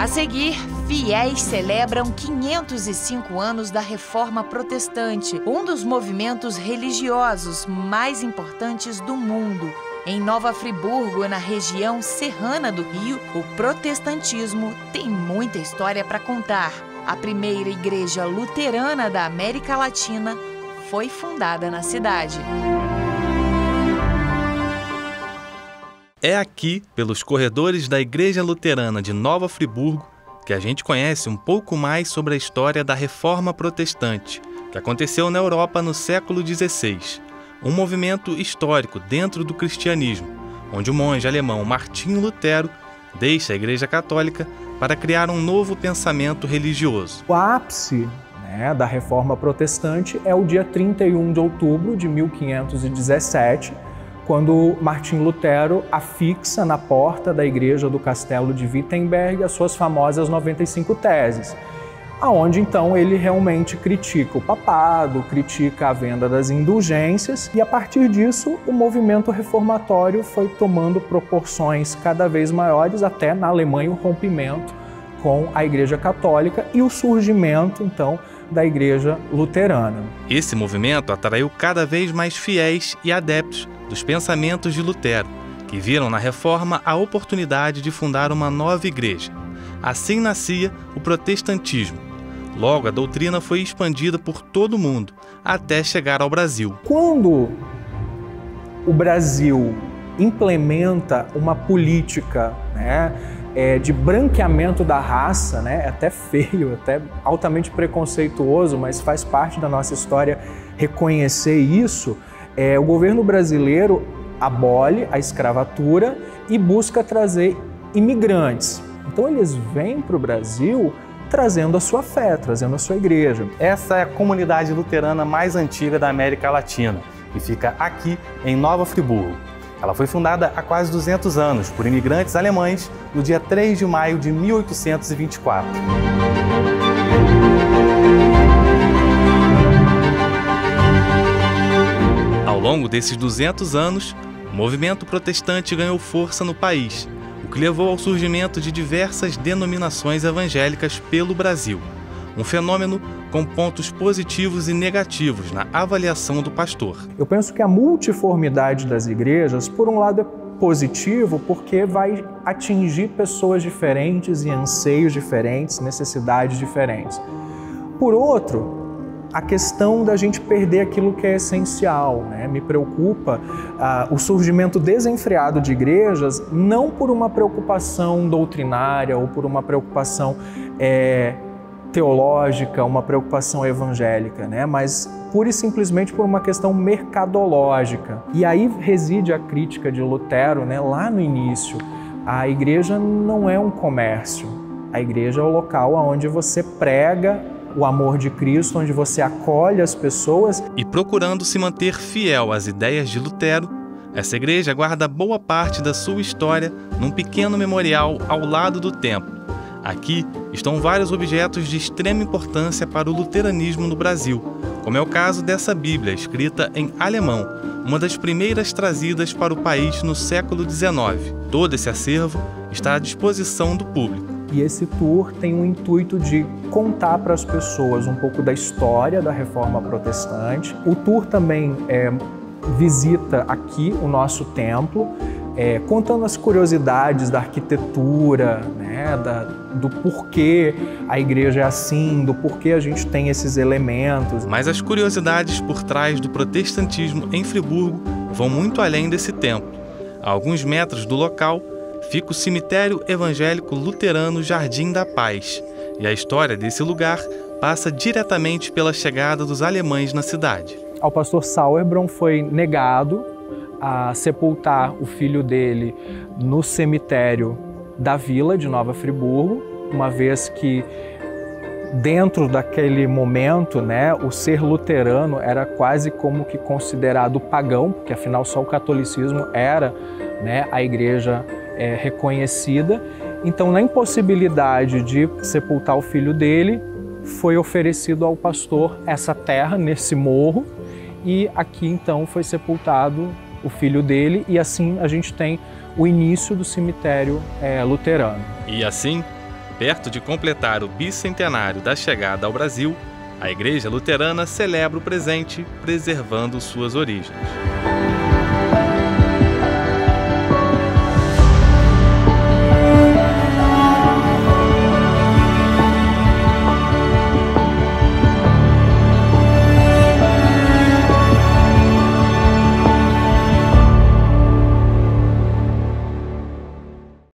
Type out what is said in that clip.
A seguir, fiéis celebram 505 anos da Reforma Protestante, um dos movimentos religiosos mais importantes do mundo. Em Nova Friburgo, na região serrana do Rio, o protestantismo tem muita história para contar. A primeira igreja luterana da América Latina foi fundada na cidade. É aqui, pelos corredores da Igreja Luterana de Nova Friburgo, que a gente conhece um pouco mais sobre a história da Reforma Protestante, que aconteceu na Europa no século XVI, um movimento histórico dentro do cristianismo, onde o monge alemão Martinho Lutero deixa a Igreja Católica para criar um novo pensamento religioso. O ápice da Reforma Protestante é o dia 31 de outubro de 1517, quando Martinho Lutero afixa na porta da igreja do castelo de Wittenberg as suas famosas 95 teses, aonde então ele realmente critica o papado, critica a venda das indulgências, e a partir disso o movimento reformatório foi tomando proporções cada vez maiores, até na Alemanha o rompimento com a Igreja Católica e o surgimento então da Igreja Luterana. Esse movimento atraiu cada vez mais fiéis e adeptos dos pensamentos de Lutero, que viram na Reforma a oportunidade de fundar uma nova igreja. Assim nascia o protestantismo. Logo, a doutrina foi expandida por todo o mundo, até chegar ao Brasil. Quando o Brasil implementa uma política de branqueamento da raça, é até feio, até altamente preconceituoso, mas faz parte da nossa história reconhecer isso, o governo brasileiro abole a escravatura e busca trazer imigrantes. Então eles vêm para o Brasil trazendo a sua fé, trazendo a sua igreja. Essa é a comunidade luterana mais antiga da América Latina e fica aqui em Nova Friburgo. Ela foi fundada há quase 200 anos por imigrantes alemães no dia 3 de maio de 1824. Ao longo desses 200 anos, o movimento protestante ganhou força no país, o que levou ao surgimento de diversas denominações evangélicas pelo Brasil. Um fenômeno com pontos positivos e negativos na avaliação do pastor. Eu penso que a multiformidade das igrejas, por um lado, é positivo porque vai atingir pessoas diferentes e anseios diferentes, necessidades diferentes. Por outro, a questão da gente perder aquilo que é essencial, Me preocupa o surgimento desenfreado de igrejas, não por uma preocupação doutrinária ou por uma preocupação teológica, uma preocupação evangélica, mas pura e simplesmente por uma questão mercadológica. E aí reside a crítica de Lutero, lá no início. A igreja não é um comércio, a igreja é o local onde você prega o amor de Cristo, onde você acolhe as pessoas. E procurando se manter fiel às ideias de Lutero, essa igreja guarda boa parte da sua história num pequeno memorial ao lado do templo. Aqui estão vários objetos de extrema importância para o luteranismo no Brasil, como é o caso dessa Bíblia escrita em alemão, uma das primeiras trazidas para o país no século XIX. Todo esse acervo está à disposição do público. E esse tour tem o intuito de contar para as pessoas um pouco da história da Reforma Protestante. O tour também visita aqui o nosso templo, contando as curiosidades da arquitetura, do porquê a igreja é assim, do porquê a gente tem esses elementos. Mas as curiosidades por trás do protestantismo em Friburgo vão muito além desse templo. A alguns metros do local fica o cemitério evangélico luterano Jardim da Paz, e a história desse lugar passa diretamente pela chegada dos alemães na cidade. Ao pastor Sauerbrunn foi negado a sepultar o filho dele no cemitério da vila de Nova Friburgo, uma vez que dentro daquele momento, o ser luterano era quase como que considerado pagão, porque afinal só o catolicismo era a igreja reconhecida. Então, na impossibilidade de sepultar o filho dele, foi oferecido ao pastor essa terra nesse morro, e aqui então foi sepultado o filho dele, e assim a gente tem o início do cemitério luterano. E assim, Perto de completar o bicentenário da chegada ao Brasil, a Igreja Luterana celebra o presente, preservando suas origens.